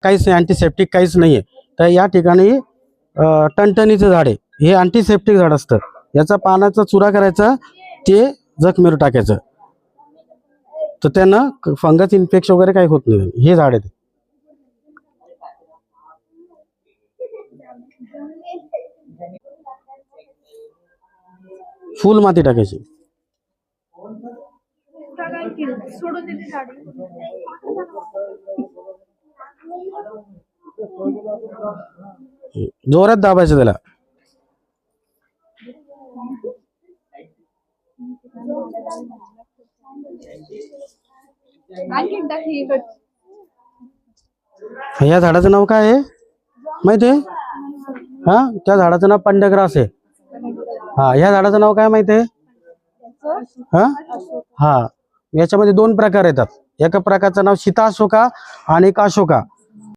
काहीच नाही, अँटीसेप्टिक काहीच नाहीये. तर या ठिकाणी टणटणीचं झाड आहे, हे अँटीसेप्टिक झाड असतं. याचा पानाचा चुरा करायचा, ते जखमेवर टाकायचं, तर त्यानं फंगस इन्फेक्शन वगैरे काही होत नाही. हे झाड आहे. फुल माती टाकायची. जोरात दाबायचं त्याला. या झाडाचं नाव काय आहे माहिती आहे? हा, त्या झाडाचं नाव पंडग्रास आहे. हा, या झाडाचं नाव काय माहिती आहे? हा हा, याच्यामध्ये दोन प्रकार येतात. एका प्रकारचं नाव सीताशोका आणि एक अशोका.